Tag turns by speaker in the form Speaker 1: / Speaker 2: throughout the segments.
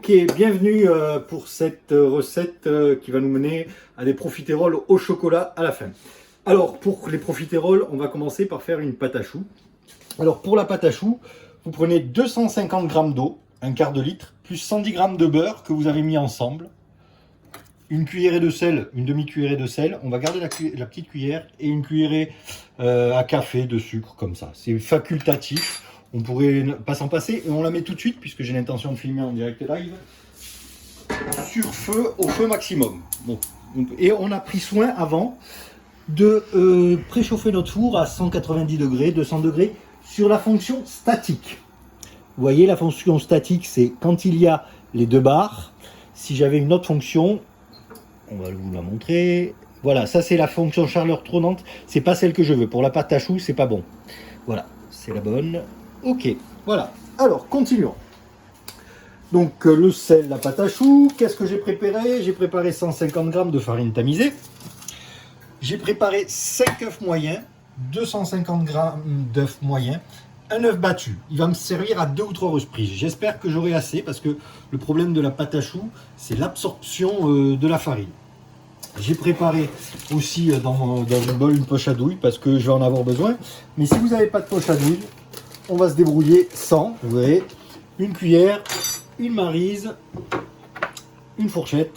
Speaker 1: Ok, bienvenue pour cette recette qui va nous mener à des profiteroles au chocolat à la fin. Alors, pour les profiteroles, on va commencer par faire une pâte à choux. Alors, pour la pâte à choux, vous prenez 250 g d'eau, un quart de litre, plus 110 g de beurre que vous avez mis ensemble, une cuillerée de sel, une demi-cuillerée de sel, on va garder la petite cuillère, et une cuillerée à café de sucre, comme ça. C'est facultatif. On pourrait pas s'en passer et on la met tout de suite puisque j'ai l'intention de filmer en direct live sur feu, au feu maximum. Bon. Et on a pris soin avant de préchauffer notre four à 190 degrés, 200 degrés sur la fonction statique. Vous voyez, la fonction statique, c'est quand il y a les deux barres. Si j'avais une autre fonction, on va vous la montrer. Voilà, ça c'est la fonction chaleur tournante. C'est pas celle que je veux. Pour la pâte à choux, c'est pas bon. Voilà, c'est la bonne. Ok, voilà. Alors, continuons. Donc, le sel, la pâte à choux. Qu'est-ce que j'ai préparé? J'ai préparé 150 g de farine tamisée. J'ai préparé 5 œufs moyens, 250 g d'œufs moyens, un œuf battu. Il va me servir à 2 ou 3 reprises. J'espère que j'aurai assez parce que le problème de la pâte à choux, c'est l'absorption de la farine. J'ai préparé aussi dans une bol une poche à douille parce que je vais en avoir besoin. Mais si vous n'avez pas de poche à douille, on va se débrouiller sans. Vous voyez, une cuillère, une maryse, une fourchette.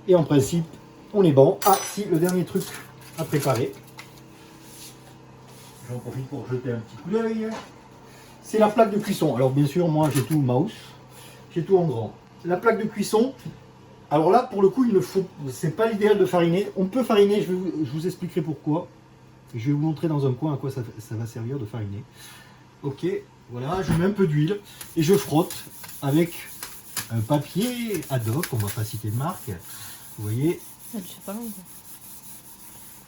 Speaker 1: Et en principe, on est bon. Ah, si, le dernier truc à préparer. J'en profite pour jeter un petit coup d'œil. C'est la plaque de cuisson. Alors bien sûr, moi j'ai tout mouse. J'ai tout en grand. La plaque de cuisson. Alors là, pour le coup, il ne faut, c'est pas l'idéal de fariner. On peut fariner, je vous expliquerai pourquoi. Je vais vous montrer dans un coin à quoi ça va servir de fariner. Ok, voilà, je mets un peu d'huile et je frotte avec un papier ad hoc, on va pas citer de marque. Vous voyez,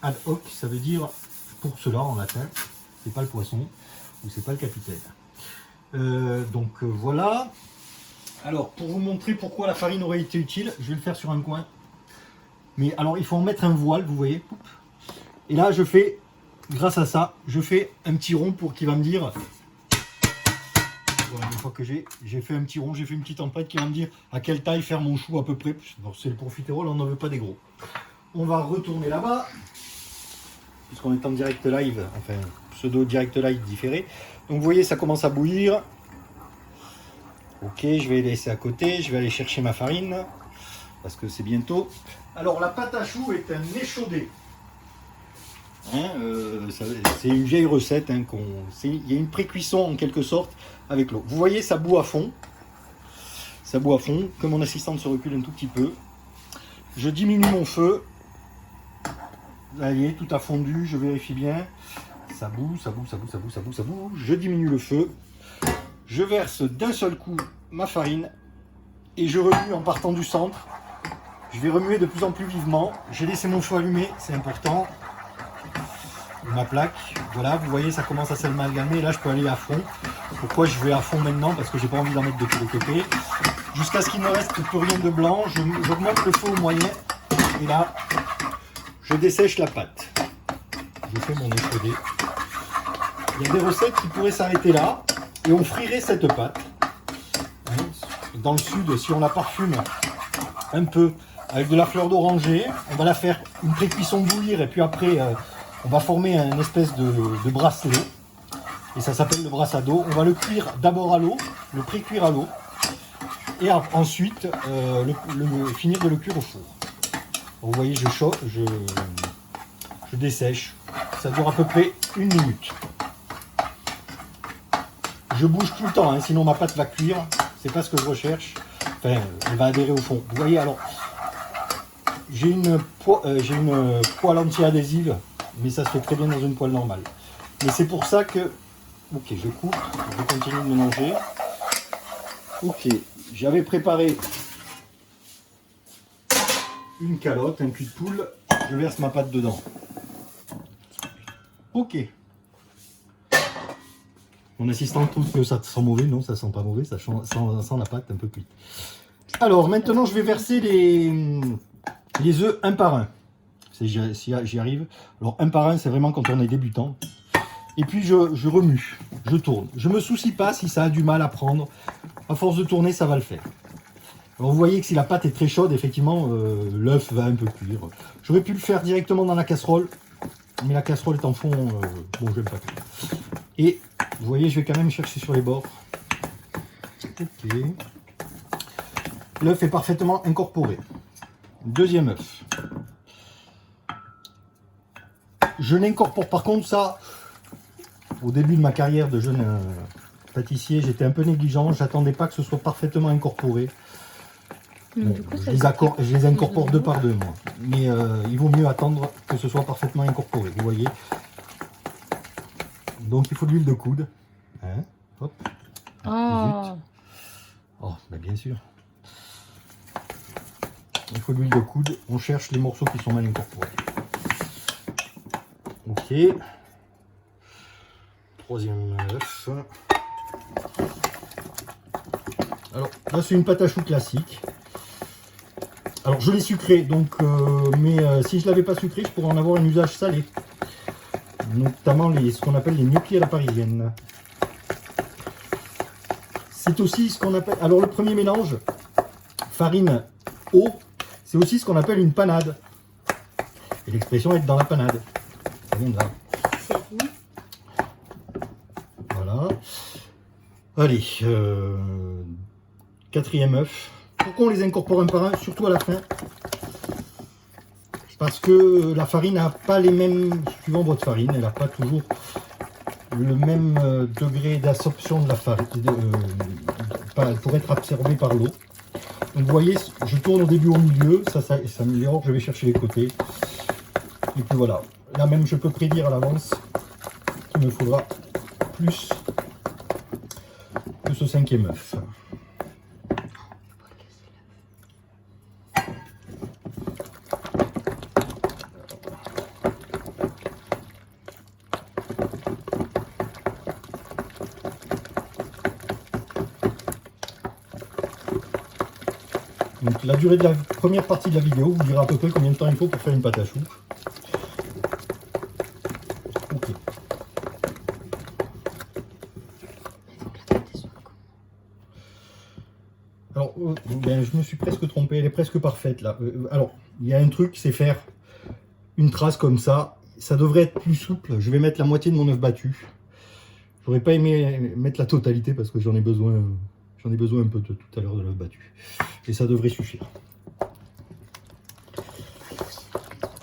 Speaker 1: ad hoc, ça veut dire pour cela en latin. C'est pas le poisson ou c'est pas le capitaine. Voilà. Alors, pour vous montrer pourquoi la farine aurait été utile, je vais le faire sur un coin. Mais alors, il faut en mettre un voile, vous voyez. Et là, je fais, grâce à ça, je fais un petit rond pour qu'il va me dire... Voilà, une fois que j'ai fait un petit rond, j'ai fait une petite tempête qui va me dire à quelle taille faire mon chou à peu près. C'est le profiterole, on n'en veut pas des gros. On va retourner là-bas, puisqu'on est en direct live, enfin, pseudo direct live différé. Donc, vous voyez, ça commence à bouillir. Ok, je vais laisser à côté, je vais aller chercher ma farine, parce que c'est bientôt. Alors la pâte à choux est un échaudé. Hein, c'est une vieille recette, hein, il y a une pré-cuisson en quelque sorte avec l'eau. Vous voyez, ça bout à fond. Ça bout à fond, que mon assistante se recule un tout petit peu. Je diminue mon feu. Vous voyez, tout a fondu, je vérifie bien. Ça bout, ça bout, ça bout, ça bout, ça bout, ça bout. Je diminue le feu. Je verse d'un seul coup ma farine et je remue en partant du centre. Je vais remuer de plus en plus vivement. J'ai laissé mon feu allumé, c'est important. Ma plaque, voilà, vous voyez, ça commence à s'amalgamer. Là, je peux aller à fond. Pourquoi je vais à fond maintenant? Parce que j'ai pas envie d'en mettre de tous les côtés. Jusqu'à ce qu'il ne reste plus rien de blanc, j'augmente le feu au moyen. Et là, je dessèche la pâte. Je fais mon échaudé. Il y a des recettes qui pourraient s'arrêter là. Et on frierait cette pâte. Dans le sud, si on la parfume un peu avec de la fleur d'oranger, on va la faire une pré-cuisson bouillir et puis après on va former un espèce de bracelet. Et ça s'appelle le brassado. On va le cuire d'abord à l'eau, le pré-cuire à l'eau. Et ensuite finir de le cuire au four. Vous voyez, je dessèche. Ça dure à peu près 1 minute. Je bouge tout le temps, hein, sinon ma pâte va cuire. C'est pas ce que je recherche. Enfin, elle va adhérer au fond. Vous voyez, alors, j'ai une poêle anti-adhésive, mais ça se fait très bien dans une poêle normale. Mais c'est pour ça que... Ok, je coupe, je continue de mélanger. Ok, j'avais préparé une calotte, un cul de poule. Je verse ma pâte dedans. Ok. Mon assistant trouve que ça sent mauvais. Non, ça sent pas mauvais, ça sent la pâte un peu cuite. Alors, maintenant, je vais verser les œufs un par un. Si j'y arrive. Alors, un par un, c'est vraiment quand on est débutant. Et puis, je remue, je tourne. Je me soucie pas si ça a du mal à prendre. À force de tourner, ça va le faire. Alors vous voyez que si la pâte est très chaude, effectivement, l'œuf va un peu cuire. J'aurais pu le faire directement dans la casserole, mais la casserole est en fond, bon, je n'aime pas cuire. Et vous voyez, je vais quand même chercher sur les bords. Ok. L'œuf est parfaitement incorporé. Deuxième œuf. Je n'incorpore par contre ça, au début de ma carrière de jeune pâtissier, j'étais un peu négligent, j'attendais pas que ce soit parfaitement incorporé. Bon, je les incorpore deux par deux, moi. Mais il vaut mieux attendre que ce soit parfaitement incorporé, vous voyez. Donc il faut de l'huile de coude. Hein, hop.
Speaker 2: Oh.
Speaker 1: Oh, ben bien sûr. Il faut de l'huile de coude. On cherche les morceaux qui sont mal incorporés. Ok. Troisième œuf. Alors là c'est une pâte à choux classique. Alors je l'ai sucré, donc mais si je ne l'avais pas sucré, je pourrais en avoir un usage salé. Notamment ce qu'on appelle les gnocchis à la parisienne. C'est aussi ce qu'on appelle... Alors le premier mélange, farine, eau, c'est aussi ce qu'on appelle une panade. Et l'expression est dans la panade. Ça viendra. Voilà. Allez, quatrième œuf. Pourquoi on les incorpore un par un, surtout à la fin? Parce que la farine n'a pas les mêmes, suivant votre farine, elle n'a pas toujours le même degré d'absorption de la farine, pour être absorbée par l'eau. Donc vous voyez, je tourne au début au milieu, ça s'améliore, je vais chercher les côtés. Et puis voilà, là même je peux prédire à l'avance qu'il me faudra plus que ce cinquième œuf. Donc la durée de la première partie de la vidéo vous dira à peu près combien de temps il faut pour faire une pâte à choux. Ok. Alors, ben, je me suis presque trompé, elle est presque parfaite là. Alors, il y a un truc, c'est faire une trace comme ça. Ça devrait être plus souple. Je vais mettre la moitié de mon œuf battu. J'aurais pas aimé mettre la totalité parce que j'en ai besoin un peu de tout à l'heure de l'œuf battu. Et ça devrait suffire.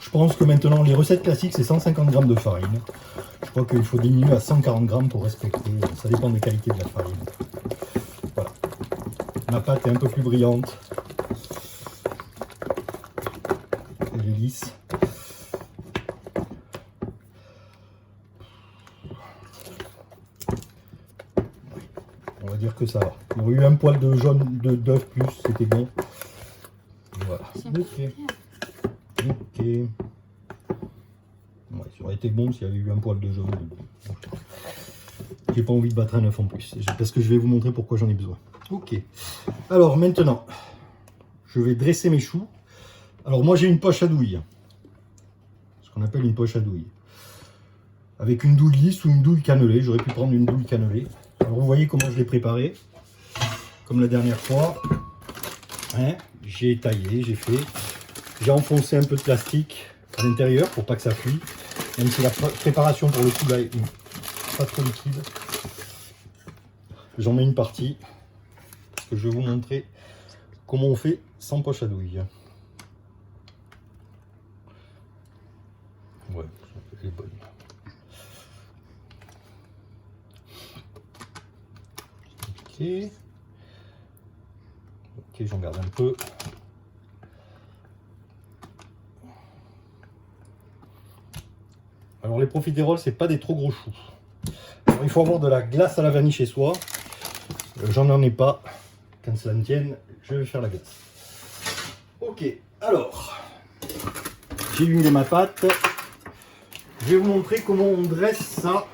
Speaker 1: Je pense que maintenant, les recettes classiques, c'est 150 g de farine. Je crois qu'il faut diminuer à 140 g pour respecter. Ça dépend des qualités de la farine. Voilà. Ma pâte est un peu plus brillante. Elle est lisse. On va dire que ça va. Il y aurait eu un poil de jaune d'œuf plus, c'était bon. Voilà. Ok. Ok. Ouais, ça aurait été bon s'il y avait eu un poil de jaune. J'ai pas envie de battre un œuf en plus. Parce que je vais vous montrer pourquoi j'en ai besoin. Ok. Alors maintenant, je vais dresser mes choux. Alors moi j'ai une poche à douille. Ce qu'on appelle une poche à douille. Avec une douille lisse ou une douille cannelée. J'aurais pu prendre une douille cannelée. Alors vous voyez comment je l'ai préparé. Comme la dernière fois. Hein, j'ai taillé, j'ai enfoncé un peu de plastique à l'intérieur pour pas que ça fuit. Même si la préparation pour le coup là est pas trop liquide. J'en mets une partie. Parce que je vais vous montrer comment on fait sans poche à douille. Ouais, elle est bonne. Ok. Ok, j'en garde un peu. Alors les profiteroles, c'est pas des trop gros choux. Alors, il faut avoir de la glace à la vanille chez soi. J'en ai pas. Quand cela me tienne, je vais faire la glace. Ok, alors j'ai huilé ma pâte. Je vais vous montrer comment on dresse ça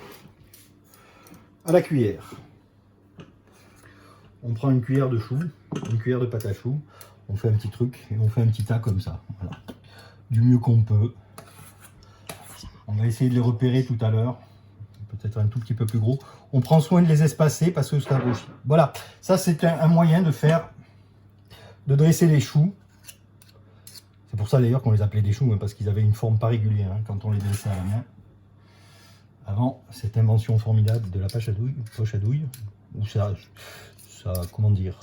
Speaker 1: à la cuillère. On prend une cuillère de choux, une cuillère de pâte à choux, on fait un petit truc et on fait un petit tas comme ça. Voilà. Du mieux qu'on peut. On va essayer de les repérer tout à l'heure. Peut-être un tout petit peu plus gros. On prend soin de les espacer parce que ça grossit. Voilà, ça c'est un moyen de faire de dresser les choux. C'est pour ça d'ailleurs qu'on les appelait des choux, hein, parce qu'ils avaient une forme pas régulière hein, quand on les dressait à la main. Avant cette invention formidable de la poche à douille, ou ça, comment dire,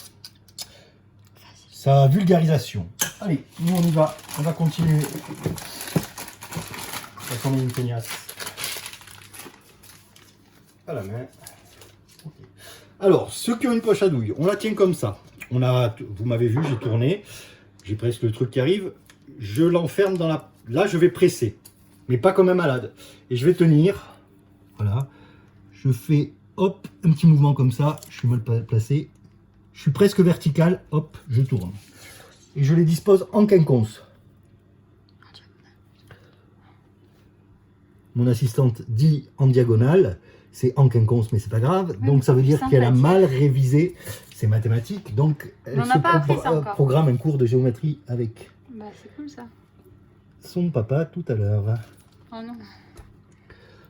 Speaker 1: sa vulgarisation. Allez, nous on y va, on va continuer. Ça s'en est une peignasse à la main. Okay. Alors, ceux qui ont une poche à douille, on la tient comme ça. Vous m'avez vu, j'ai tourné, j'ai presque le truc qui arrive. Je l'enferme dans la... Là, je vais presser, mais pas comme un malade. Et je vais tenir. Voilà. Je fais, hop, un petit mouvement comme ça. Je suis mal placé. Je suis presque vertical. Hop, je tourne. Et je les dispose en quinconce. Mon assistante dit en diagonale. C'est en quinconce, mais c'est pas grave. Donc, ça veut dire qu'elle a mal révisé ses mathématiques. Donc, elle programme un cours de géométrie avec...
Speaker 2: Bah, c'est cool ça.
Speaker 1: Son papa tout à l'heure.
Speaker 2: Oh non.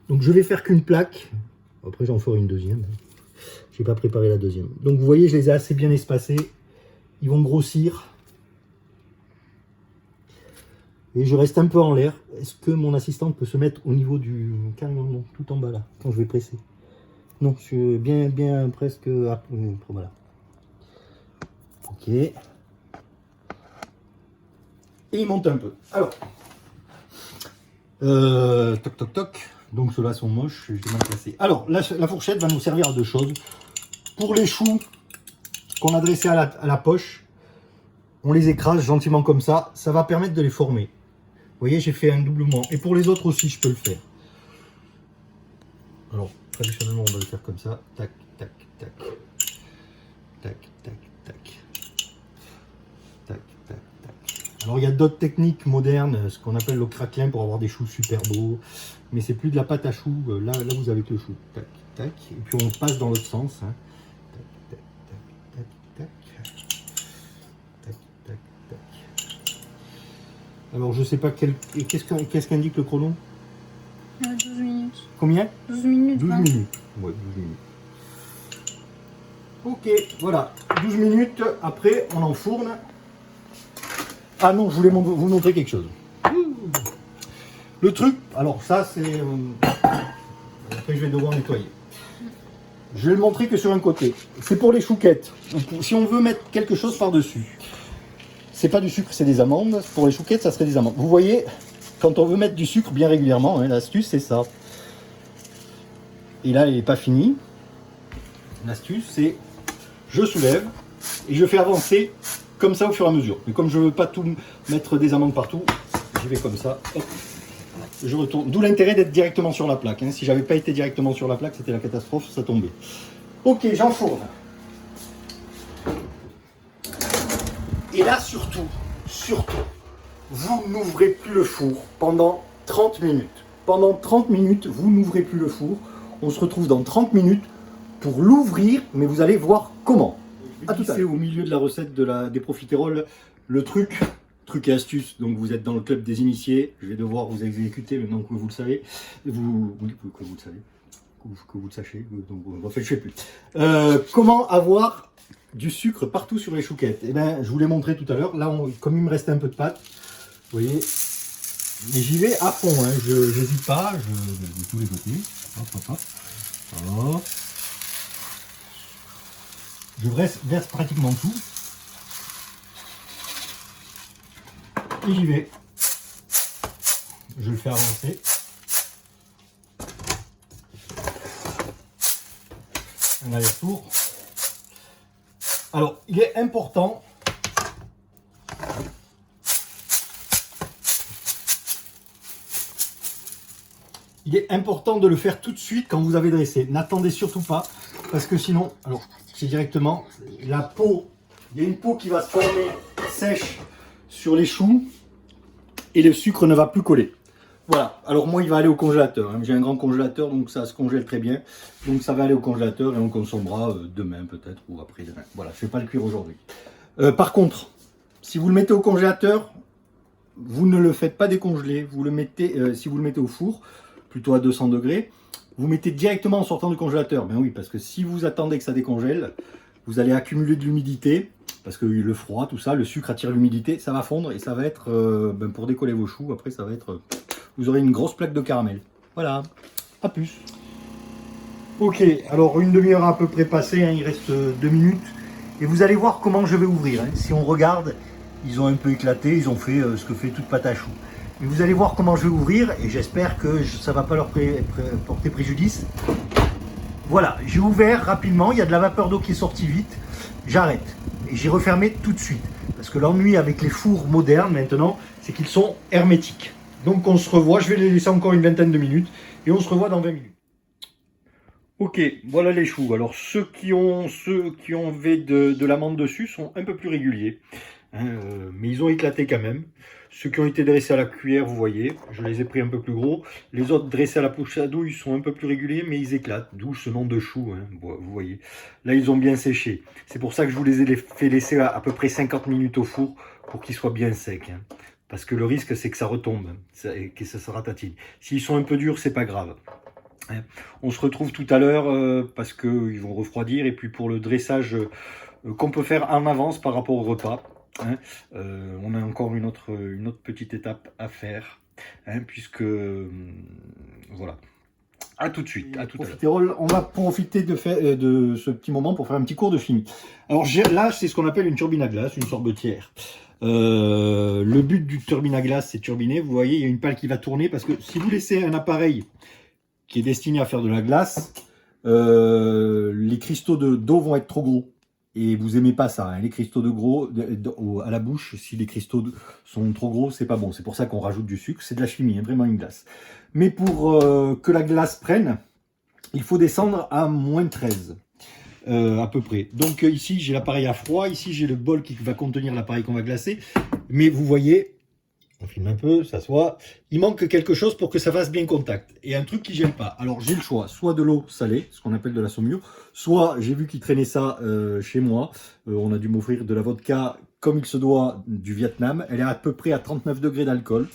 Speaker 1: Donc je vais faire qu'une plaque. Après j'en ferai une deuxième. J'ai pas préparé la deuxième. Donc vous voyez, je les ai assez bien espacés. Ils vont grossir. Et je reste un peu en l'air. Est-ce que mon assistante peut se mettre au niveau du... Carrément non, tout en bas là, quand je vais presser. Non, je suis bien presque... Voilà. Ok. Et il monte un peu. Alors, toc toc toc. Donc ceux-là sont moches, je vais mal placer. Alors, la fourchette va nous servir à deux choses. Pour les choux qu'on a dressés à la poche, on les écrase gentiment comme ça. Ça va permettre de les former. Vous voyez, j'ai fait un doublement. Et pour les autres aussi, je peux le faire. Alors, traditionnellement, on va le faire comme ça. Tac, tac, tac. Tac, tac, tac. Tac, tac, tac. Alors il y a d'autres techniques modernes, ce qu'on appelle le craquelin pour avoir des choux super beaux. Mais c'est plus de la pâte à choux, là vous avez que le chou. Tac, tac. Et puis on passe dans l'autre sens. Hein. Tac, tac, tac, tac, tac. Tac, tac, tac. Alors je sais pas qu'est-ce qu'indique le chrono?
Speaker 2: 12 minutes.
Speaker 1: Combien?
Speaker 2: 12 minutes.
Speaker 1: 12 minutes. Ouais, 12 minutes. Ok, voilà. 12 minutes, après on enfourne. Ah non, je voulais vous montrer quelque chose. Le truc, alors ça c'est... après je vais devoir nettoyer. Je vais le montrer que sur un côté. C'est pour les chouquettes. Si on veut mettre quelque chose par-dessus. C'est pas du sucre, c'est des amandes. Pour les chouquettes, ça serait des amandes. Vous voyez, quand on veut mettre du sucre bien régulièrement, hein, l'astuce c'est ça. Et là, il n'est pas fini. L'astuce c'est... Je soulève et je fais avancer comme ça au fur et à mesure. Mais comme je ne veux pas tout mettre des amandes partout, j'y vais comme ça. Hop, je retourne. D'où l'intérêt d'être directement sur la plaque. Hein. Si j'avais pas été directement sur la plaque, c'était la catastrophe, ça tombait. Ok, j'enfourne. Et là, surtout, vous n'ouvrez plus le four pendant 30 minutes. Pendant 30 minutes, vous n'ouvrez plus le four. On se retrouve dans 30 minutes pour l'ouvrir, mais vous allez voir comment. À tout à l'heure. Au milieu de la recette des profiteroles, le truc et astuce. Donc vous êtes dans le club des initiés. Je vais devoir vous exécuter maintenant que vous le savez. Que vous le savez. Que vous le sachiez. Donc, en fait, je sais plus. Comment avoir du sucre partout sur les chouquettes? Eh bien, je vous l'ai montré tout à l'heure. Là, comme il me restait un peu de pâte, vous voyez, mais j'y vais à fond. Hein. Je n'hésite pas. De tous les côtés. Hop, hop, hop. Hop. Je verse pratiquement tout. Et j'y vais. Je le fais avancer. Un aller-retour. Alors, il est important de le faire tout de suite quand vous avez dressé. N'attendez surtout pas, parce que sinon, alors c'est directement la peau. Il y a une peau qui va se former sèche sur les choux et le sucre ne va plus coller. Voilà, alors moi il va aller au congélateur, hein. J'ai un grand congélateur donc ça se congèle très bien. Donc ça va aller au congélateur et on consommera demain peut-être ou après-demain. Voilà, je ne vais pas le cuire aujourd'hui. Par contre, si vous le mettez au congélateur, vous ne le faites pas décongeler. Vous le mettez, si vous le mettez au four, plutôt à 200 degrés, vous mettez directement en sortant du congélateur. Ben oui, parce que si vous attendez que ça décongèle, vous allez accumuler de l'humidité parce que le froid, tout ça, le sucre attire l'humidité, ça va fondre et ça va être, pour décoller vos choux, après ça va être, vous aurez une grosse plaque de caramel. Voilà, à plus. Ok, alors une demi-heure à peu près passée, hein, il reste 2 minutes. Et vous allez voir comment je vais ouvrir. Hein. Si on regarde, ils ont un peu éclaté, ils ont fait ce que fait toute pâte à choux. Et vous allez voir comment je vais ouvrir et j'espère que ça ne va pas leur porter préjudice. Voilà, j'ai ouvert rapidement, il y a de la vapeur d'eau qui est sortie vite. J'arrête et j'ai refermé tout de suite. Parce que l'ennui avec les fours modernes maintenant, c'est qu'ils sont hermétiques. Donc on se revoit, je vais les laisser encore une vingtaine de minutes et on se revoit dans 20 minutes. Ok, voilà les choux. Alors ceux qui ont de l'amande dessus sont un peu plus réguliers, hein, mais ils ont éclaté quand même. Ceux qui ont été dressés à la cuillère, vous voyez, je les ai pris un peu plus gros. Les autres dressés à la poche à douille sont un peu plus réguliers, mais ils éclatent, d'où ce nom de choux, hein, vous voyez. Là, ils ont bien séché. C'est pour ça que je vous les ai fait laisser à peu près 50 minutes au four pour qu'ils soient bien secs. Hein, parce que le risque, c'est que ça retombe, et que ça se ratatine. S'ils sont un peu durs, c'est pas grave. On se retrouve tout à l'heure parce qu'ils vont refroidir et puis pour le dressage qu'on peut faire en avance par rapport au repas. Hein, on a encore une autre petite étape à faire hein, puisque voilà. À tout de suite. À tout à l'heure. On va profiter de ce petit moment pour faire un petit cours de chimie. Alors là, c'est ce qu'on appelle une turbine à glace, une sorbetière. Le but du turbine à glace, c'est turbiner. Vous voyez, il y a une pale qui va tourner parce que si vous laissez un appareil qui est destiné à faire de la glace, les cristaux d'eau vont être trop gros. Et vous aimez pas ça, hein. Les cristaux à la bouche, si les cristaux sont trop gros, c'est pas bon. C'est pour ça qu'on rajoute du sucre. C'est de la chimie, hein, vraiment une glace. Mais pour que la glace prenne, il faut descendre à moins 13. À peu près. Donc ici, j'ai l'appareil à froid. Ici, j'ai le bol qui va contenir l'appareil qu'on va glacer. Mais vous voyez, on filme un peu, ça se voit. Il manque quelque chose pour que ça fasse bien contact. Et un truc qui ne gêne pas. Alors j'ai le choix, soit de l'eau salée, ce qu'on appelle de la saumure, soit j'ai vu qu'ils traînaient ça chez moi. On a dû m'offrir de la vodka comme il se doit du Vietnam. Elle est à peu près à 39 degrés d'alcool.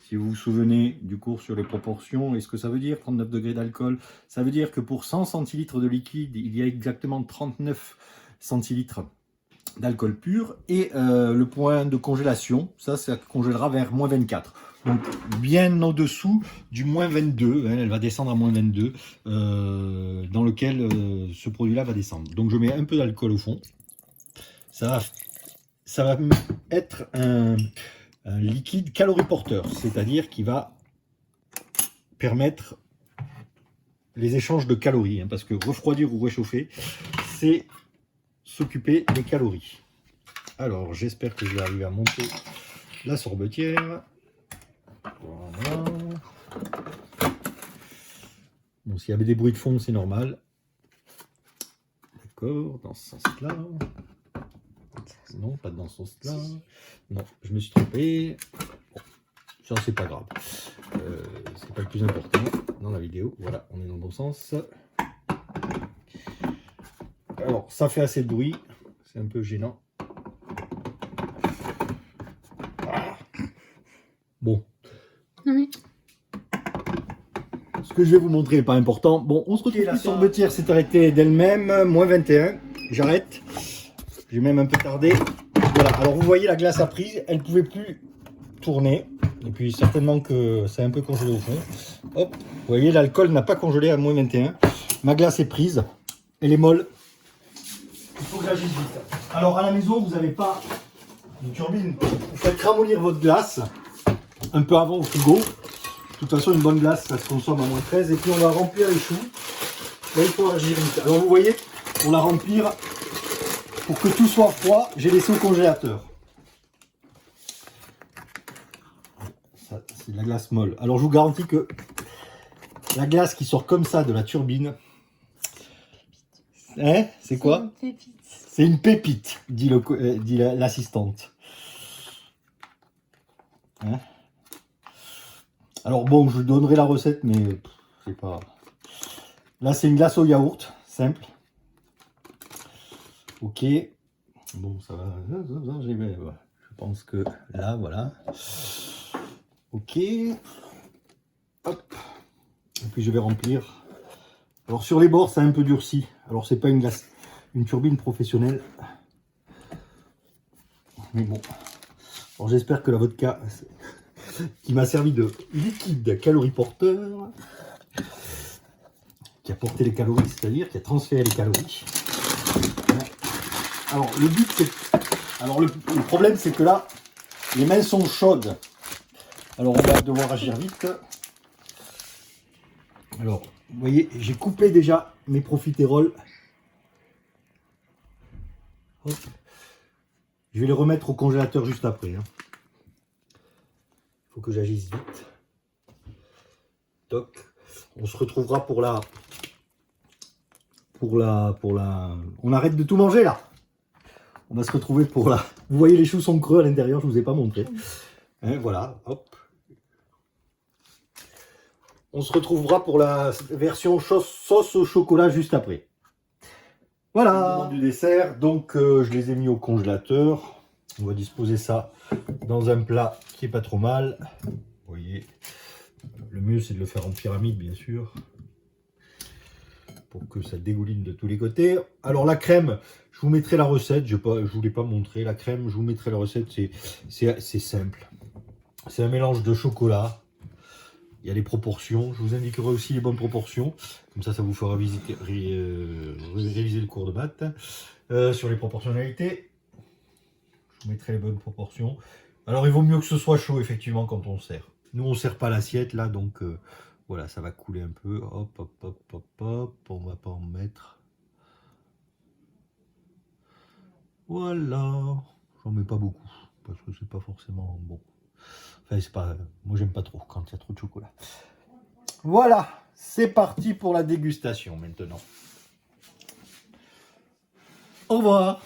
Speaker 1: Si vous vous souvenez du cours sur les proportions, et ce que ça veut dire 39 degrés d'alcool, ça veut dire que pour 100 centilitres de liquide, il y a exactement 39 centilitres d'alcool pur. Et le point de congélation, ça congélera vers moins 24. Donc bien au-dessous du moins 22, hein, elle va descendre à moins 22, dans lequel ce produit-là va descendre. Donc je mets un peu d'alcool au fond. Ça va être un liquide caloriporteur, c'est-à-dire qui va permettre les échanges de calories, hein, parce que refroidir ou réchauffer, c'est s'occuper des calories. Alors, j'espère que je vais arriver à monter la sorbetière. Voilà. Bon, s'il y avait des bruits de fond, c'est normal. D'accord, dans ce sens-là. Non, pas dans ce sens-là. Non, je me suis trompé. Bon, ça, c'est pas grave. C'est pas le plus important dans la vidéo. Voilà, on est dans le bon sens. Alors, ça fait assez de bruit. C'est un peu gênant. Ah. Bon.
Speaker 2: Oui.
Speaker 1: Ce que je vais vous montrer n'est pas important. Bon, on se retrouve. La sorbetière s'est arrêtée d'elle-même. Moins 21. J'arrête. J'ai même un peu tardé. Voilà, alors vous voyez la glace a pris, elle ne pouvait plus tourner. Et puis certainement que ça a un peu congelé au fond. Hop, vous voyez, l'alcool n'a pas congelé à moins 21. Ma glace est prise, elle est molle. Il faut que j'agisse vite. Alors à la maison, vous n'avez pas de turbine. Vous faites ramollir votre glace un peu avant au frigo. De toute façon, une bonne glace, ça se consomme à moins 13. Et puis on va remplir les choux. Là, il faut agir vite. Alors vous voyez, on la remplir. Pour que tout soit froid, j'ai laissé au congélateur. Ça, c'est de la glace molle. Alors je vous garantis que la glace qui sort comme ça de la turbine, hein, c'est quoi? C'est une pépite, dit l'assistante. Hein, alors bon, je vous donnerai la recette, mais c'est pas... Là, c'est une glace au yaourt, simple. Ok, bon ça va, je pense que là voilà, ok, hop, et puis je vais remplir. Alors sur les bords c'est un peu durci, alors c'est pas une glace, une turbine professionnelle, Mais bon. Alors j'espère que la vodka qui m'a servi de liquide caloriporteur, qui a porté les calories, c'est-à-dire qui a transféré les calories. Alors le but c'est... Alors le problème c'est que là, les mains sont chaudes. Alors on va devoir agir vite. Alors, vous voyez, j'ai coupé déjà mes profiteroles. Hop. Je vais les remettre au congélateur juste après. Il faut que j'agisse vite. Toc. On se retrouvera pour la... On arrête de tout manger là. On va se retrouver pour la... Vous voyez, les choux sont creux à l'intérieur, je ne vous ai pas montré. Hein, voilà, hop. On se retrouvera pour la version sauce au chocolat juste après. Voilà du dessert, donc je les ai mis au congélateur. On va disposer ça dans un plat qui est pas trop mal. Vous voyez, le mieux c'est de le faire en pyramide bien sûr, pour que ça dégouline de tous les côtés. Alors la crème, je vous mettrai la recette, je vous l'ai pas montré. La crème, je vous mettrai la recette, c'est simple. C'est un mélange de chocolat. Il y a les proportions, je vous indiquerai aussi les bonnes proportions, comme ça vous fera réviser le cours de maths sur les proportionnalités. Je vous mettrai les bonnes proportions. Alors il vaut mieux que ce soit chaud effectivement quand on sert. Nous on ne sert pas l'assiette là, donc voilà, ça va couler un peu. Hop, hop, hop, hop, hop, on va pas en mettre. Voilà, j'en mets pas beaucoup, parce que c'est pas forcément bon. Enfin, c'est pas... Moi, j'aime pas trop quand il y a trop de chocolat. Voilà, c'est parti pour la dégustation maintenant. Au revoir.